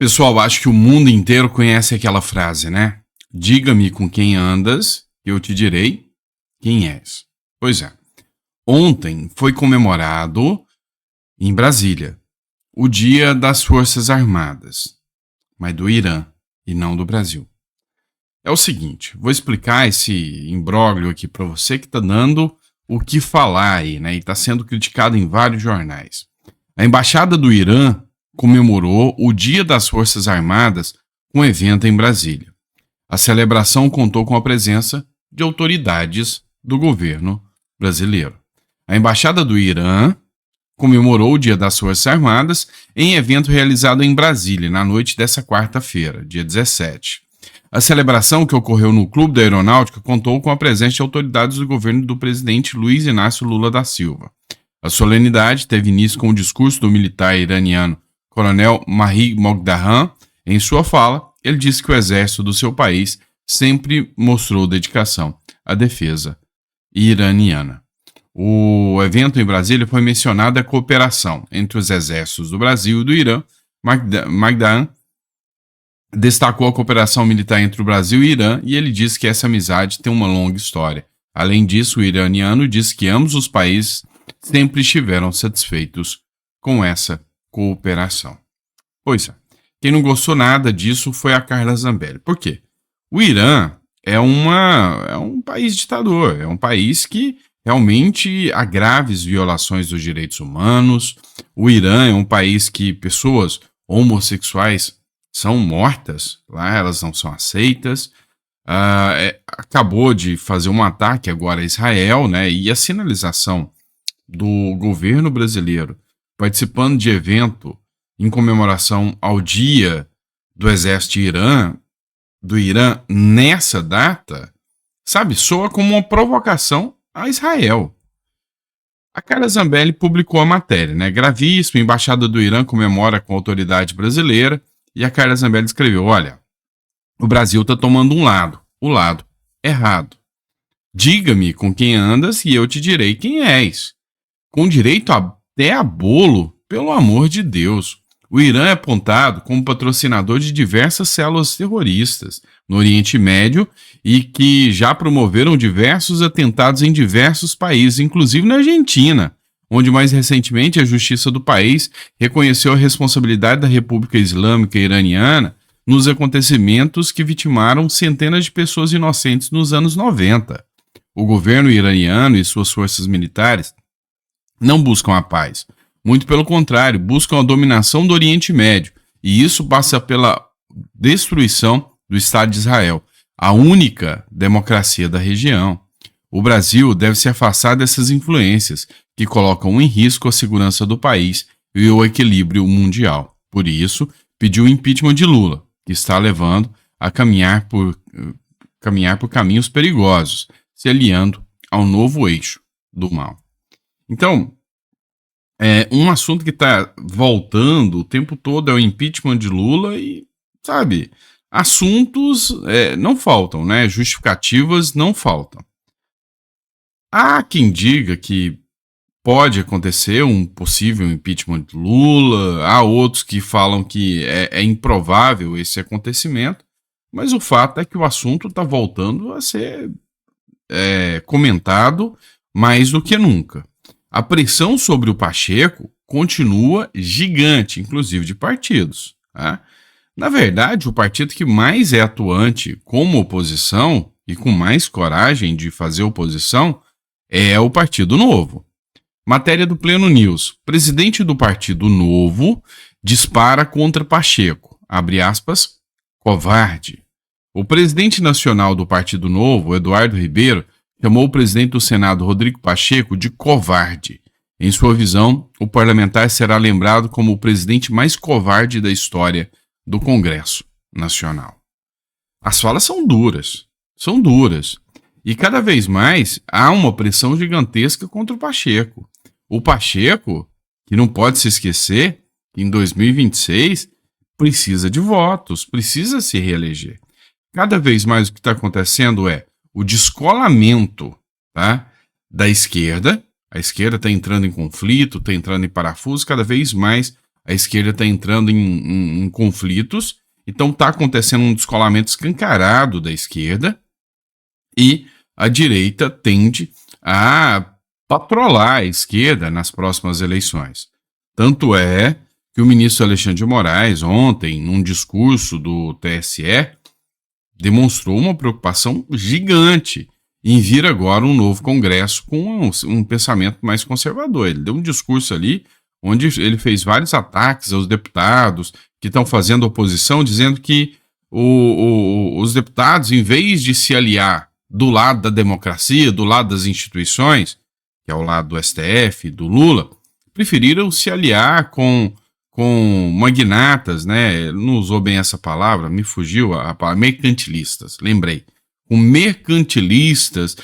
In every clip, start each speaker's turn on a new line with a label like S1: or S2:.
S1: Pessoal, acho que o mundo inteiro conhece aquela frase, né? Diga-me com quem andas, que eu te direi quem és. Pois é. Ontem foi comemorado em Brasília o Dia das Forças Armadas, mas do Irã e não do Brasil. É o seguinte, vou explicar esse imbróglio aqui para você que está dando o que falar aí, né? E está sendo criticado em vários jornais. A Embaixada do Irã comemorou o Dia das Forças Armadas com um evento em Brasília. A celebração contou com a presença de autoridades do governo brasileiro. A Embaixada do Irã comemorou o Dia das Forças Armadas em evento realizado em Brasília, na noite dessa quarta-feira, dia 17. A celebração, que ocorreu no Clube da Aeronáutica, contou com a presença de autoridades do governo do presidente Luiz Inácio Lula da Silva. A solenidade teve início com o discurso do militar iraniano Coronel Mahi Mogdadhan. Em sua fala, ele disse que o exército do seu país sempre mostrou dedicação à defesa iraniana. O evento em Brasília foi mencionada a cooperação entre os exércitos do Brasil e do Irã. Mogdadhan destacou a cooperação militar entre o Brasil e o Irã e ele disse que essa amizade tem uma longa história. Além disso, o iraniano disse que ambos os países sempre estiveram satisfeitos com essa cooperação. Pois é, quem não gostou nada disso foi a Carla Zambelli. Por quê? O Irã é um país ditador, é um país que realmente há graves violações dos direitos humanos. O Irã é um país que pessoas homossexuais são mortas, lá elas não são aceitas. Acabou de fazer um ataque agora a Israel, né? E a sinalização do governo brasileiro participando de evento em comemoração ao Dia do Exército do Irã nessa data, sabe, soa como uma provocação a Israel. A Carla Zambelli publicou a matéria, né? Gravíssimo, a Embaixada do Irã comemora com a autoridade brasileira. E a Carla Zambelli escreveu, olha, o Brasil está tomando o lado errado. Diga-me com quem andas e eu te direi quem és. Com direito até a bolo, pelo amor de Deus. O Irã é apontado como patrocinador de diversas células terroristas no Oriente Médio e que já promoveram diversos atentados em diversos países, inclusive na Argentina, onde mais recentemente a justiça do país reconheceu a responsabilidade da República Islâmica Iraniana nos acontecimentos que vitimaram centenas de pessoas inocentes nos anos 90. O governo iraniano e suas forças militares não buscam a paz. Muito pelo contrário, buscam a dominação do Oriente Médio, e isso passa pela destruição do Estado de Israel, a única democracia da região. O Brasil deve se afastar dessas influências que colocam em risco a segurança do país e o equilíbrio mundial. Por isso, pediu o impeachment de Lula, que está levando a caminhar por caminhos perigosos, se aliando ao novo eixo do mal. Então, um assunto que está voltando o tempo todo é o impeachment de Lula e, sabe, assuntos não faltam, né? Justificativas não faltam. Há quem diga que pode acontecer um possível impeachment de Lula, há outros que falam que é improvável esse acontecimento, mas o fato é que o assunto está voltando a ser comentado mais do que nunca. A pressão sobre o Pacheco continua gigante, inclusive de partidos. Tá? Na verdade, o partido que mais é atuante como oposição e com mais coragem de fazer oposição é o Partido Novo. Matéria do Pleno News. Presidente do Partido Novo dispara contra Pacheco. Abre aspas, covarde. O presidente nacional do Partido Novo, Eduardo Ribeiro, chamou o presidente do Senado, Rodrigo Pacheco, de covarde. Em sua visão, o parlamentar será lembrado como o presidente mais covarde da história do Congresso Nacional. As falas são duras. E cada vez mais há uma pressão gigantesca contra o Pacheco. O Pacheco, que não pode se esquecer, que em 2026 precisa de votos, precisa se reeleger. Cada vez mais o que está acontecendo é o descolamento, tá, da esquerda. A esquerda está entrando em conflito, está entrando em parafuso, cada vez mais A esquerda está entrando em conflitos, então está acontecendo um descolamento escancarado da esquerda e a direita tende a patrolar a esquerda nas próximas eleições. Tanto é que o ministro Alexandre de Moraes, ontem, num discurso do TSE, demonstrou uma preocupação gigante em vir agora um novo Congresso com um pensamento mais conservador. Ele deu um discurso ali onde ele fez vários ataques aos deputados que estão fazendo oposição, dizendo que os deputados, em vez de se aliar do lado da democracia, do lado das instituições, que é o lado do STF, do Lula, preferiram se aliar com magnatas, né? Não usou bem essa palavra, me fugiu a palavra, mercantilistas, lembrei. Com mercantilistas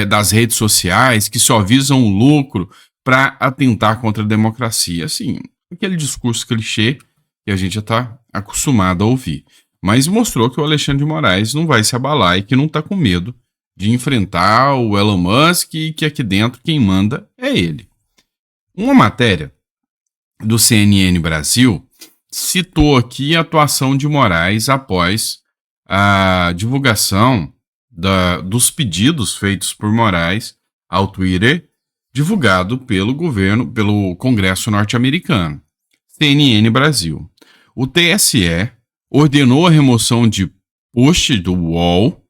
S1: das redes sociais que só visam o lucro para atentar contra a democracia. Assim, aquele discurso clichê que a gente já está acostumado a ouvir. Mas mostrou que o Alexandre de Moraes não vai se abalar e que não está com medo de enfrentar o Elon Musk e que aqui dentro quem manda é ele. Uma matéria do CNN Brasil citou aqui a atuação de Moraes após a divulgação dos pedidos feitos por Moraes ao Twitter, divulgado pelo Congresso norte-americano. CNN Brasil. O TSE ordenou a remoção de post do UOL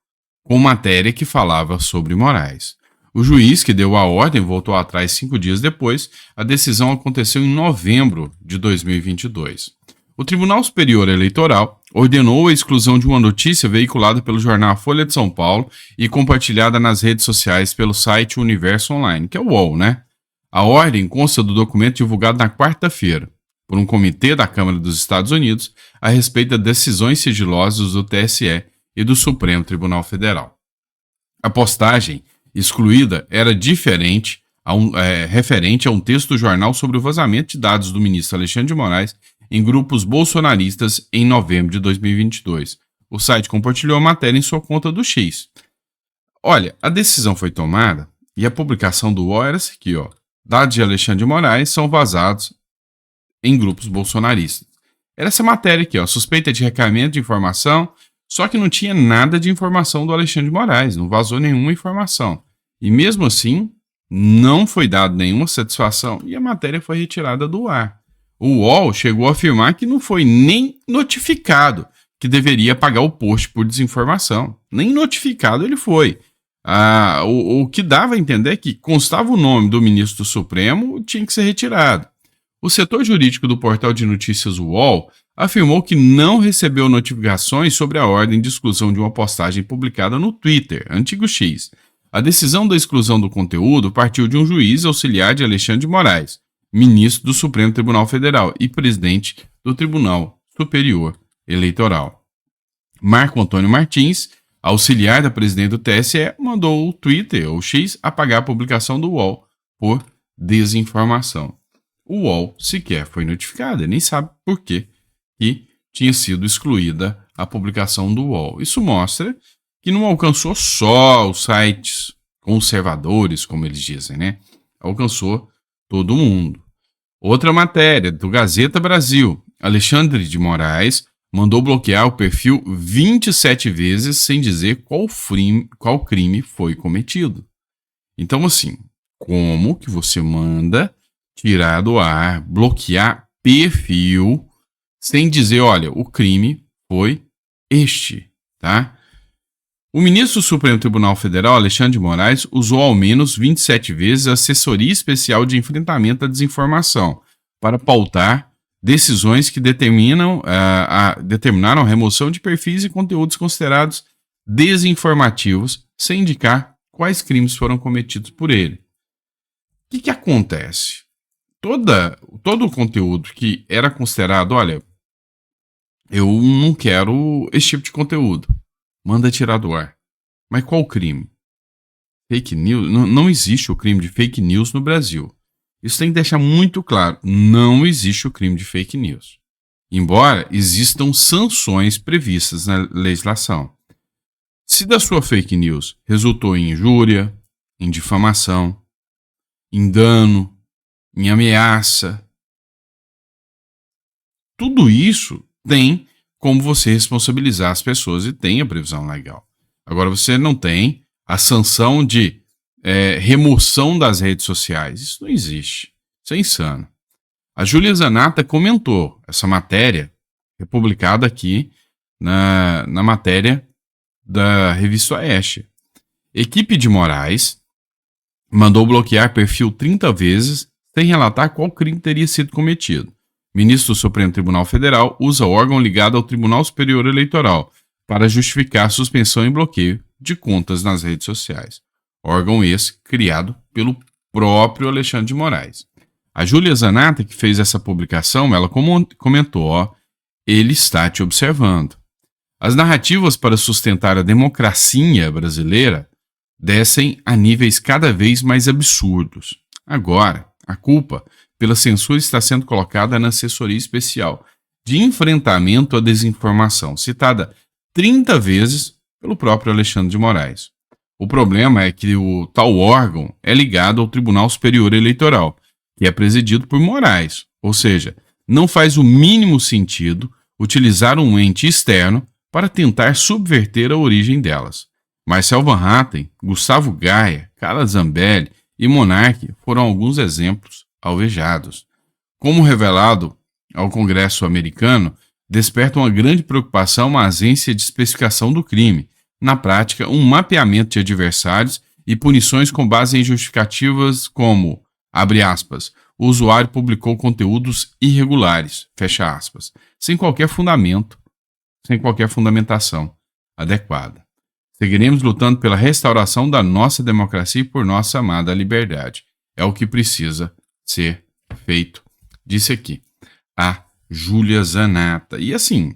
S1: com matéria que falava sobre Moraes. O juiz que deu a ordem voltou atrás 5 dias depois. A decisão aconteceu em novembro de 2022. O Tribunal Superior Eleitoral ordenou a exclusão de uma notícia veiculada pelo jornal Folha de São Paulo e compartilhada nas redes sociais pelo site Universo Online, que é o UOL, né? A ordem consta do documento divulgado na quarta-feira por um comitê da Câmara dos Estados Unidos a respeito das decisões sigilosas do TSE e do Supremo Tribunal Federal. A postagem excluída era referente a um texto do jornal sobre o vazamento de dados do ministro Alexandre de Moraes em grupos bolsonaristas em novembro de 2022. O site compartilhou a matéria em sua conta do X. Olha, a decisão foi tomada e a publicação do UOL era essa aqui, ó. Dados de Alexandre de Moraes são vazados em grupos bolsonaristas. Era essa matéria aqui, ó. Suspeita de hackeamento de informação, só que não tinha nada de informação do Alexandre de Moraes, não vazou nenhuma informação. E mesmo assim, não foi dado nenhuma satisfação e a matéria foi retirada do ar. O UOL chegou a afirmar que não foi nem notificado que deveria pagar o post por desinformação. Nem notificado ele foi. O que dava a entender é que constava o nome do ministro do Supremo, tinha que ser retirado. O setor jurídico do portal de notícias UOL afirmou que não recebeu notificações sobre a ordem de exclusão de uma postagem publicada no Twitter, antigo X. A decisão da exclusão do conteúdo partiu de um juiz auxiliar de Alexandre de Moraes, ministro do Supremo Tribunal Federal e presidente do Tribunal Superior Eleitoral. Marco Antônio Martins, auxiliar da presidente do TSE, mandou o Twitter, ou X, apagar a publicação do UOL por desinformação. O UOL sequer foi notificado, nem sabe por que tinha sido excluída a publicação do UOL. Isso mostra que não alcançou só os sites conservadores, como eles dizem, né? Alcançou todo mundo. Outra matéria do Gazeta Brasil. Alexandre de Moraes mandou bloquear o perfil 27 vezes sem dizer qual crime foi cometido. Então, assim, como que você manda tirar do ar, bloquear perfil sem dizer, olha, o crime foi este, tá? O ministro do Supremo Tribunal Federal, Alexandre de Moraes, usou ao menos 27 vezes a Assessoria Especial de Enfrentamento à Desinformação para pautar decisões que determinaram a remoção de perfis e conteúdos considerados desinformativos, sem indicar quais crimes foram cometidos por ele. O que acontece? Todo o conteúdo que era considerado, olha, eu não quero esse tipo de conteúdo, manda tirar do ar. Mas qual o crime? Fake news? Não existe o crime de fake news no Brasil. Isso tem que deixar muito claro. Não existe o crime de fake news. Embora existam sanções previstas na legislação. Se da sua fake news resultou em injúria, em difamação, em dano, em ameaça, tudo isso tem como você responsabilizar as pessoas e tem a previsão legal. Agora, você não tem a sanção de remoção das redes sociais. Isso não existe. Isso é insano. A Júlia Zanata comentou essa matéria, republicada aqui na matéria da revista Oeste. Equipe de Moraes mandou bloquear perfil 30 vezes sem relatar qual crime teria sido cometido. Ministro do Supremo Tribunal Federal usa órgão ligado ao Tribunal Superior Eleitoral para justificar suspensão e bloqueio de contas nas redes sociais. Órgão esse criado pelo próprio Alexandre de Moraes. A Júlia Zanata, que fez essa publicação, ela comentou, ele está te observando. As narrativas para sustentar a democracia brasileira descem a níveis cada vez mais absurdos. Agora, a culpa pela censura está sendo colocada na Assessoria Especial de Enfrentamento à Desinformação, citada 30 vezes pelo próprio Alexandre de Moraes. O problema é que o tal órgão é ligado ao Tribunal Superior Eleitoral, que é presidido por Moraes, ou seja, não faz o mínimo sentido utilizar um ente externo para tentar subverter a origem delas. Marcel Van Hatten, Gustavo Gaia, Carla Zambelli e Monark foram alguns exemplos alvejados. Como revelado ao Congresso americano, desperta uma grande preocupação a ausência de especificação do crime, na prática, um mapeamento de adversários e punições com base em justificativas como, abre aspas, o usuário publicou conteúdos irregulares, fecha aspas, sem qualquer fundamento, sem qualquer fundamentação adequada. Seguiremos lutando pela restauração da nossa democracia e por nossa amada liberdade. É o que precisa ser feito, disse aqui a Júlia Zanata. E assim,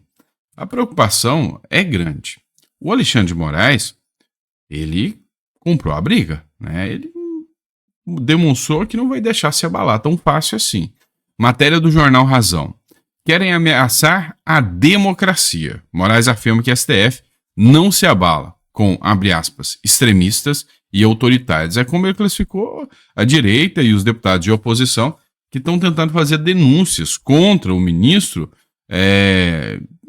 S1: a preocupação é grande. O Alexandre de Moraes, ele comprou a briga, né? Ele demonstrou que não vai deixar se abalar tão fácil assim. Matéria do jornal Razão. Querem ameaçar a democracia. Moraes afirma que a STF não se abala com, abre aspas, extremistas e autoritários. É como ele classificou a direita e os deputados de oposição que estão tentando fazer denúncias contra o ministro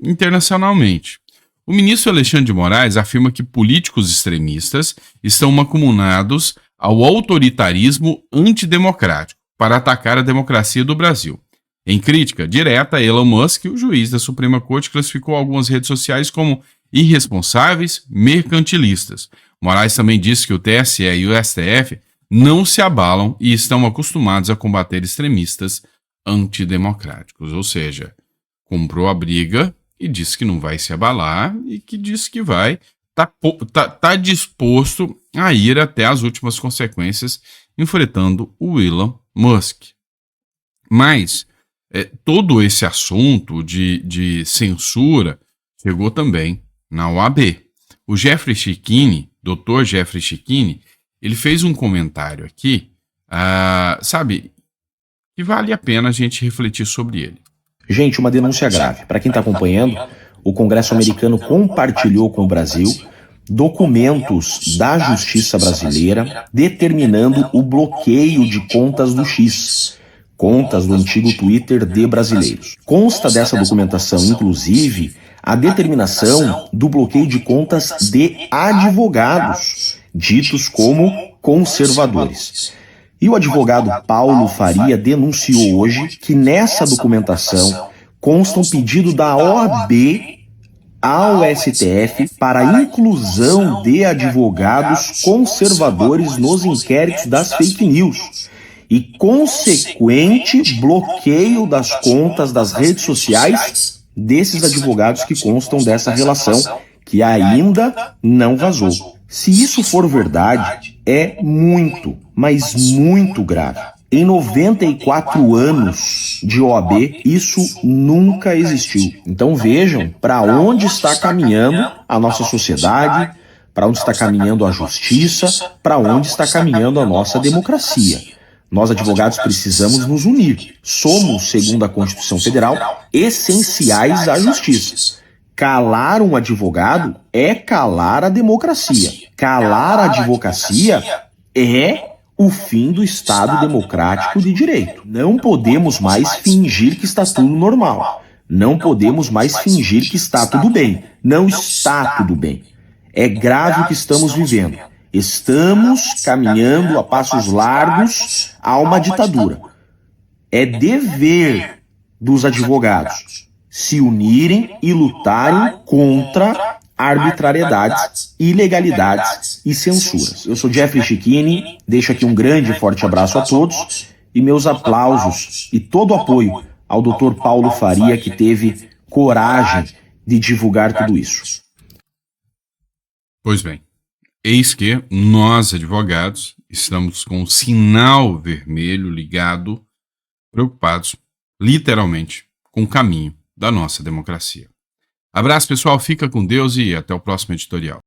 S1: internacionalmente. O ministro Alexandre de Moraes afirma que políticos extremistas estão mancomunados ao autoritarismo antidemocrático para atacar a democracia do Brasil. Em crítica direta a Elon Musk, o juiz da Suprema Corte classificou algumas redes sociais como irresponsáveis, mercantilistas. Moraes também disse que o TSE e o STF não se abalam e estão acostumados a combater extremistas antidemocráticos. Ou seja, comprou a briga e disse que não vai se abalar e que disse que vai tá disposto a ir até as últimas consequências enfrentando o Elon Musk. Mas todo esse assunto de censura chegou também na OAB. O Jeffrey Checchini, Dr. Jeffrey Checchini, ele fez um comentário aqui, que vale a pena a gente refletir sobre ele.
S2: Gente, uma denúncia grave. Para quem está acompanhando, o Congresso americano compartilhou com o Brasil documentos da justiça brasileira determinando o bloqueio de contas do X, contas do antigo Twitter de brasileiros. Consta dessa documentação, inclusive, a determinação do bloqueio de contas de advogados, ditos como conservadores. E o advogado Paulo Faria denunciou hoje que nessa documentação consta um pedido da OAB ao STF para a inclusão de advogados conservadores nos inquéritos das fake news e consequente bloqueio das contas das redes sociais desses advogados que constam dessa relação, que ainda não vazou. Se isso for verdade, é muito, mas muito grave. Em 94 anos de OAB, isso nunca existiu. Então vejam para onde está caminhando a nossa sociedade, para onde está caminhando a justiça, para onde está caminhando a nossa democracia. Nós, advogados, precisamos nos unir. Somos, segundo a Constituição Federal, essenciais à justiça. Calar um advogado é calar a democracia. Calar a advocacia é o fim do Estado democrático de direito. Não podemos mais fingir que está tudo normal. Não podemos mais fingir que está tudo bem. Não está tudo bem. É grave o que estamos vivendo. Estamos caminhando a passos largos a uma ditadura. É dever dos advogados se unirem e lutarem contra arbitrariedades, ilegalidades e censuras. Eu sou Jeffrey Cicchini, deixo aqui um grande e forte abraço a todos e meus aplausos e todo o apoio ao Dr. Paulo Faria, que teve coragem de divulgar tudo isso.
S1: Pois bem, eis que nós, advogados, estamos com o sinal vermelho ligado, preocupados, literalmente, com o caminho da nossa democracia. Abraço, pessoal, fica com Deus e até o próximo editorial.